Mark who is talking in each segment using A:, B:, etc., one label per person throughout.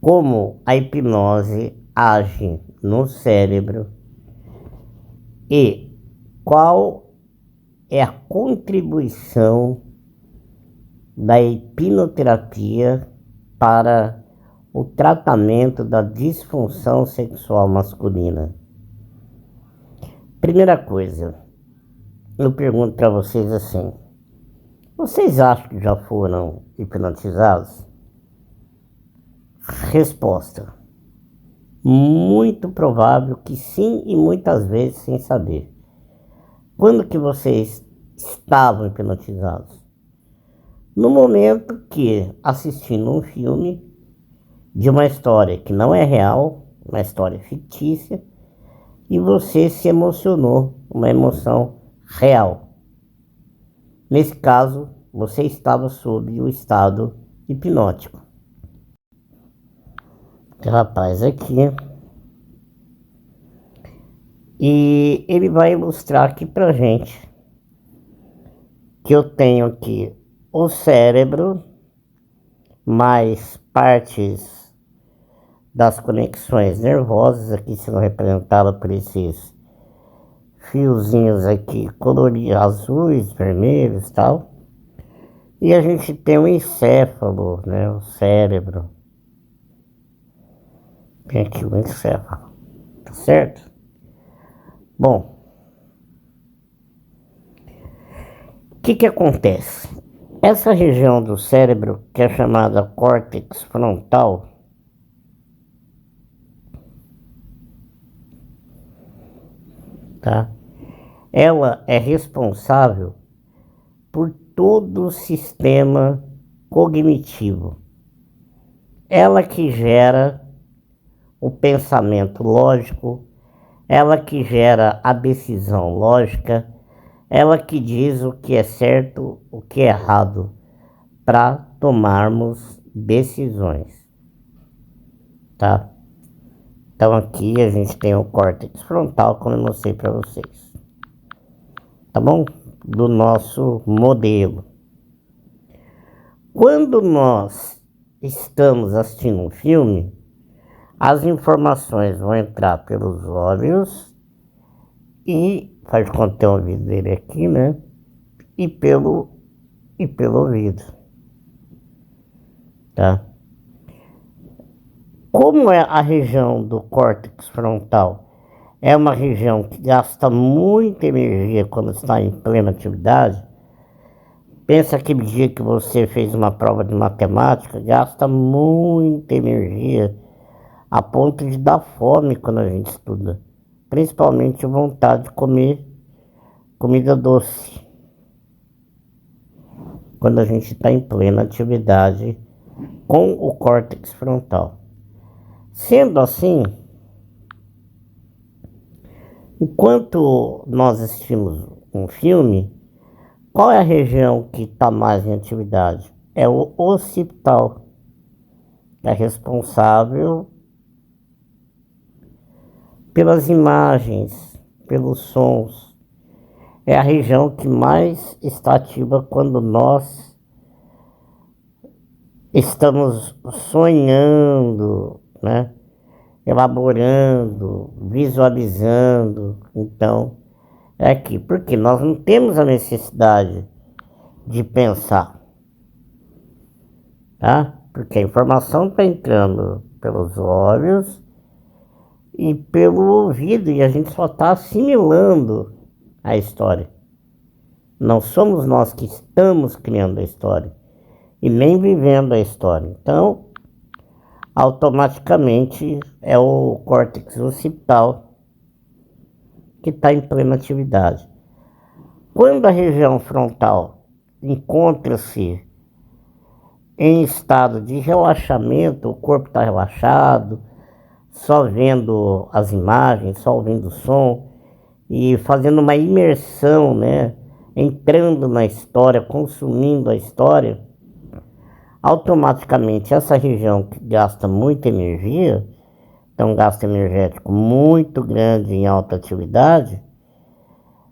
A: como a hipnose age no cérebro e qual é a contribuição da hipnoterapia para o tratamento da disfunção sexual masculina. Primeira coisa, eu pergunto para vocês assim: vocês acham que já foram hipnotizados? Resposta: muito provável que sim, e muitas vezes sem saber. Quando que vocês estavam hipnotizados? No momento que, assistindo um filme de uma história que não é real, uma história fictícia, e você se emocionou, uma emoção real. Nesse caso, você estava sob o estado hipnótico. Esse rapaz aqui, e ele vai ilustrar aqui pra gente que eu tenho aqui o cérebro, mais partes das conexões nervosas, aqui sendo representadas por esses fiozinhos aqui coloridos, azuis, vermelhos e tal. E a gente tem o encéfalo, né, o cérebro. Tem aqui o encéfalo, tá certo? Bom, o que acontece? Essa região do cérebro, que é chamada córtex frontal, tá? Ela é responsável por todo o sistema cognitivo. Ela que gera o pensamento lógico, ela que gera a decisão lógica, ela que diz o que é certo, o que é errado, para tomarmos decisões, tá? Então aqui a gente tem o córtex frontal, como eu mostrei para vocês, tá bom? Do nosso modelo. Quando nós estamos assistindo um filme, as informações vão entrar pelos olhos e faz conta tem o ouvido dele aqui, né? E pelo ouvido, tá? Como é a região do córtex frontal? É uma região que gasta muita energia quando está em plena atividade. Pensa aquele dia que você fez uma prova de matemática, gasta muita energia, a ponto de dar fome quando a gente estuda. Principalmente vontade de comer comida doce, quando a gente está em plena atividade com o córtex frontal. Sendo assim, enquanto nós assistimos um filme, qual é a região que está mais em atividade? É o occipital, é responsável pelas imagens, pelos sons. É a região que mais está ativa quando nós estamos sonhando, né? Elaborando, visualizando. Então, é aqui, porque nós não temos a necessidade de pensar, tá? Porque a informação está entrando pelos olhos e pelo ouvido, e a gente só está assimilando a história. Não somos nós que estamos criando a história e nem vivendo a história. Então, automaticamente é o córtex occipital que está em plena atividade. Quando a região frontal encontra-se em estado de relaxamento, o corpo está relaxado, só vendo as imagens, só ouvindo o som e fazendo uma imersão, né? Entrando na história, consumindo a história, automaticamente essa região que gasta muita energia, então um gasto energético muito grande em alta atividade,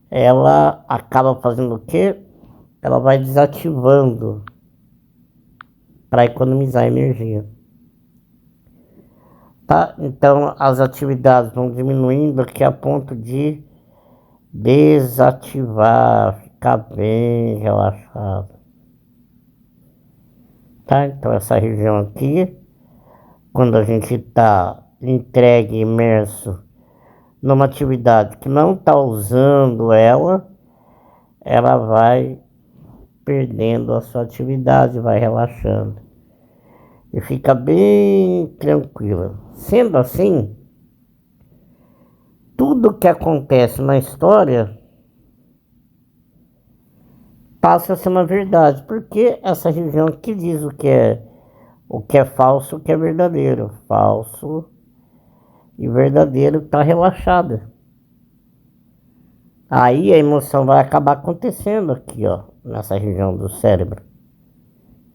A: ela acaba fazendo o quê? Ela vai desativando para economizar energia. tá? Então as atividades vão diminuindo aqui a ponto de desativar, ficar bem relaxado, tá? Então essa região aqui, quando a gente está entregue, imerso numa atividade que não está usando ela, ela vai perdendo a sua atividade, vai relaxando e fica bem tranquila. Sendo assim, tudo que acontece na história passa a ser uma verdade, porque essa região aqui diz o que é falso, o que é verdadeiro. Falso e verdadeiro está relaxada. Aí a emoção vai acabar acontecendo aqui, ó, nessa região do cérebro,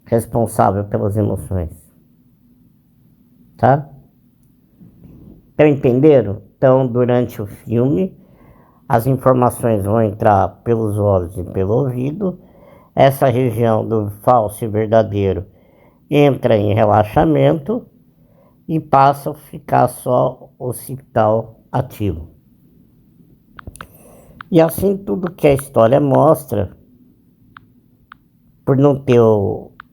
A: responsável pelas emoções, tá? Então entenderam? Então durante o filme, as informações vão entrar pelos olhos e pelo ouvido. Essa região do falso e verdadeiro entra em relaxamento e passa a ficar só o occipital ativo. E assim tudo que a história mostra, por não ter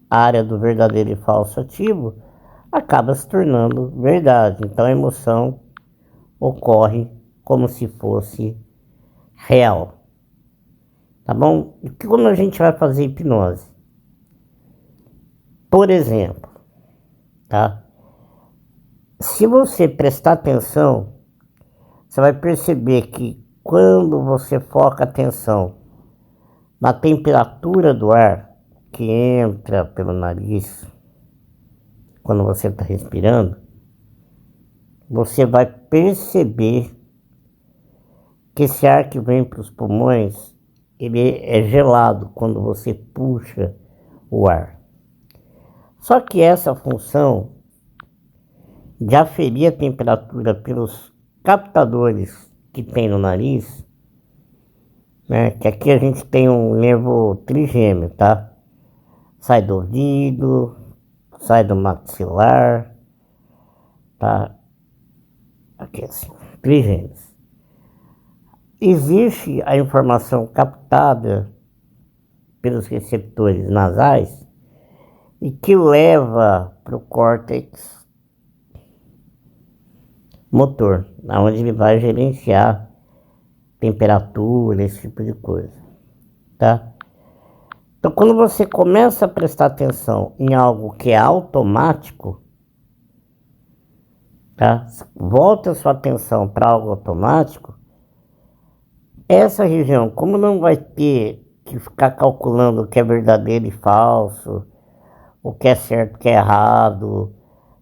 A: a área do verdadeiro e falso ativo, acaba se tornando verdade. Então a emoção ocorre como se fosse real. Tá bom? E como a gente vai fazer hipnose? Por exemplo, tá? Se você prestar atenção, você vai perceber que quando você foca a atenção na temperatura do ar que entra pelo nariz, quando você está respirando, você vai perceber que esse ar que vem para os pulmões, ele é gelado quando você puxa o ar. Só que essa função de aferir a temperatura pelos captadores que tem no nariz, né? Que aqui a gente tem um nervo trigêmeo, tá? Sai do ouvido, sai do maxilar, tá? Aqui assim, trigêmeos. Existe a informação captada pelos receptores nasais e que leva para o córtex motor, onde ele vai gerenciar temperatura, esse tipo de coisa, tá? Então, quando você começa a prestar atenção em algo que é automático, tá? Volta a sua atenção para algo automático. Essa região, como não vai ter que ficar calculando o que é verdadeiro e falso, o que é certo, o que é errado,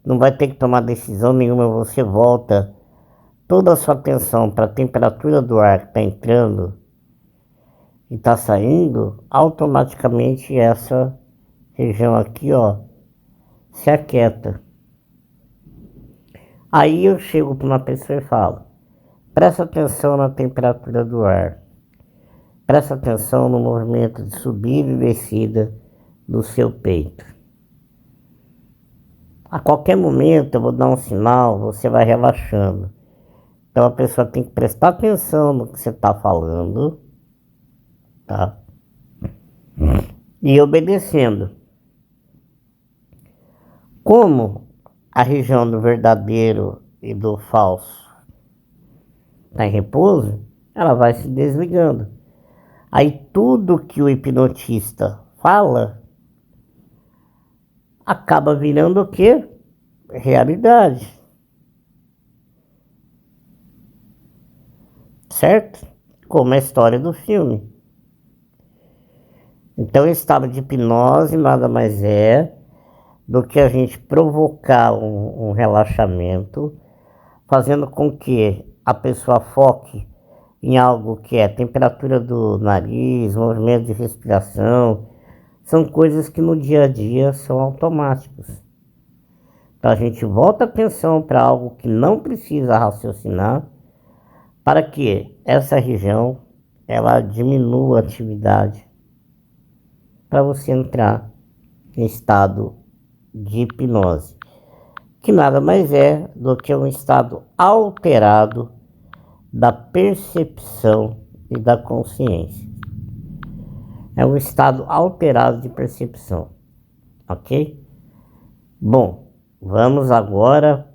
A: não vai ter que tomar decisão nenhuma, você volta toda a sua atenção para a temperatura do ar que está entrando e está saindo, automaticamente essa região aqui, ó, se aquieta. Aí eu chego para uma pessoa e falo: presta atenção na temperatura do ar, presta atenção no movimento de subida e descida do seu peito. A qualquer momento eu vou dar um sinal, você vai relaxando. Então a pessoa tem que prestar atenção no que você está falando, tá? E obedecendo. Como a região do verdadeiro e do falso está em repouso, ela vai se desligando. Aí tudo que o hipnotista fala acaba virando o quê? Realidade. Certo? Como a história do filme. Então, o estado de hipnose nada mais é do que a gente provocar um relaxamento, fazendo com que a pessoa foque em algo que é temperatura do nariz, movimento de respiração. São coisas que no dia a dia são automáticos. Então a gente volta a atenção para algo que não precisa raciocinar, para que essa região ela diminua a atividade, para você entrar em estado de hipnose. que nada mais é do que um estado alterado da percepção e da consciência. É um estado alterado de percepção, ok? Bom, vamos agora